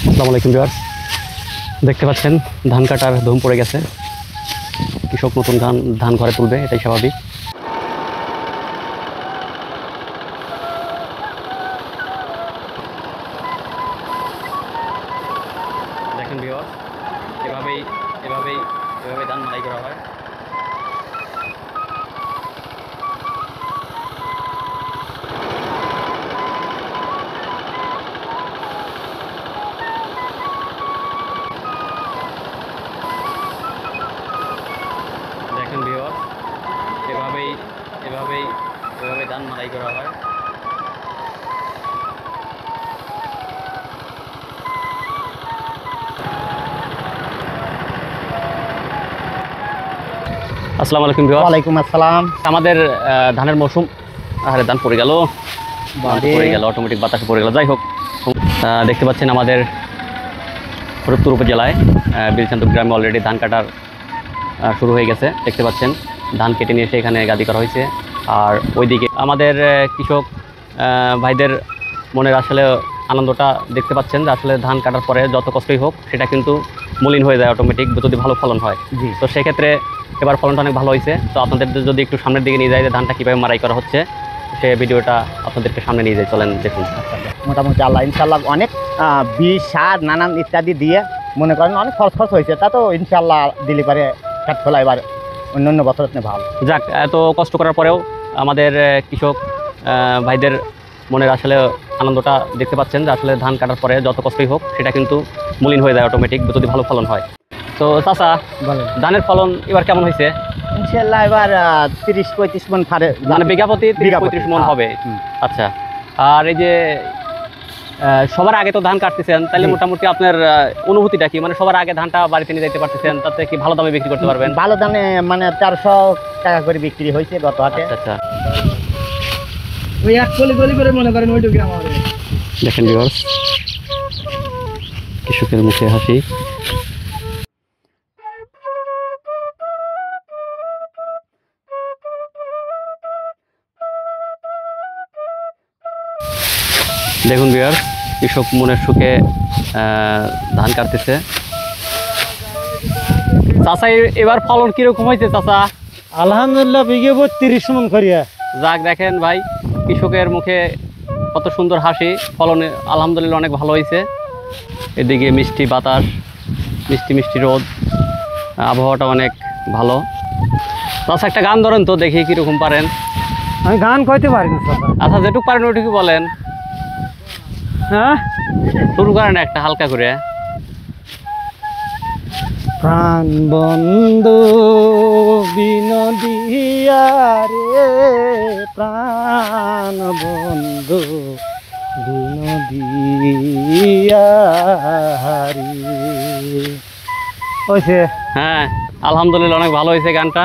আসসালামু আলাইকুম ভিউয়ার্স, দেখতে পাচ্ছেন ধান কাটার ধুম পড়ে গেছে। কৃষক নতুন ধান ঘরে তুলবে, এটাই স্বাভাবিক। দেখেন ভিউয়ার্স, এভাবেই ধান মাড়াই করা হয়। দেখেন ভিউয়ার্স, এভাবেই ধান মাড়াই করা হয়। আসসালামু আলাইকুম ভিউয়ার্স। ওয়ালাইকুম আসসালাম। আমাদের ধানের মৌসুম, ধান পড়ে গেল অটোমেটিক বাতাসে পড়ে গেল। যাই হোক, দেখতে পাচ্ছেন আমাদের ফরিদপুর উপজেলায় বিলচান্দ গ্রামে অলরেডি ধান কাটার শুরু হয়ে গেছে। দেখতে পাচ্ছেন ধান কেটে নিয়ে এসে এখানে গাদি করা হয়েছে। আর ওইদিকে আমাদের কৃষক ভাইদের মনের আসলে আনন্দটা দেখতে পাচ্ছেন যে আসলে ধান কাটার পরে যত কষ্টই হোক সেটা কিন্তু মলিন হয়ে যায় অটোমেটিক, যদি ভালো ফলন হয়। জি, তো সেক্ষেত্রে এবার ফলনটা অনেক ভালো হয়েছে। তো আপনাদের যদি একটু সামনের দিকে নিয়ে যায় যে ধানটা কীভাবে মাড়াই করা হচ্ছে, সে ভিডিওটা আপনাদেরকে সামনে নিয়ে যায়, চলেন দেখুন। মোটামুটি আল্লাহ ইনশাল্লাহ অনেক বীজ সার নানান ইত্যাদি দিয়ে মনে করেন অনেক খরচ হয়েছে। তা তো ইনশাল্লাহ দিলে পারে ফ্যাট ফলা এবার অন্য বছর ভালো। যাক, এত কষ্ট করার পরেও আমাদের কৃষক ভাইদের মনের আসলে আনন্দটা দেখতে পাচ্ছেন যে আসলে ধান কাটার পরে যত কষ্টই হোক সেটা কিন্তু মলিন হয়ে যায় অটোমেটিক, যদি ভালো ফলন হয়। তো চাচা, বলেন ধানের ফলন এবার কেমন হয়েছে? ইনশাল্লাহ এবার 30-35 মন ফারে, মানে বিঘা প্রতি 30-35 মন হবে। আচ্ছা, আর এই যে সবার আগে তো ধান কাটতেছেন, তাহলে মোটামুটি আপনার অনুভূতিটা কি? মানে সবার আগে ধানটা বাড়িতে নিয়ে যেতে পারতেছেন, তাতে কি ভালো দামে বিক্রি করতে পারবেন? ভালো দামে মানে 400 টাকা করে বিক্রি হয়েছে গত হাটে। আচ্ছা, ওই এক গলি করে মনে করেন ওইটুকু আমাদের। দেখেন ভিউয়ার্স, কৃষকের মুখে হাসি। দেখুন ভিউয়ার্স, কৃষক মনের সুখে ধান কাটতেছে। চাচা, এবার ফলন কিরকম হয়েছে চাচা? আলহামদুলিল্লাহ বিঘে 32 মন করিয়া। যাক, দেখেন ভাই, কৃষকের মুখে কত সুন্দর হাসি। ফলন আলহামদুলিল্লাহ অনেক ভালো হয়েছে। এদিকে মিষ্টি বাতাস, মিষ্টি রোদ, আবহাওয়াটা অনেক ভালো। চাচা, একটা গান ধরেন তো, দেখি কীরকম পারেন। আমি গান কইতে পারি না চাচা। আচ্ছা, যেটুকু পারেন ওইটুকু বলেন। হ্যাঁ, শুরু করেন একটা হালকা করে। প্রাণ বন্ধু বিনোদিয়া রে, প্রাণ বন্ধু বিনোদিয়া রে। হয়েছে? হ্যাঁ, আলহামদুলিল্লাহ অনেক ভালো হয়েছে গানটা।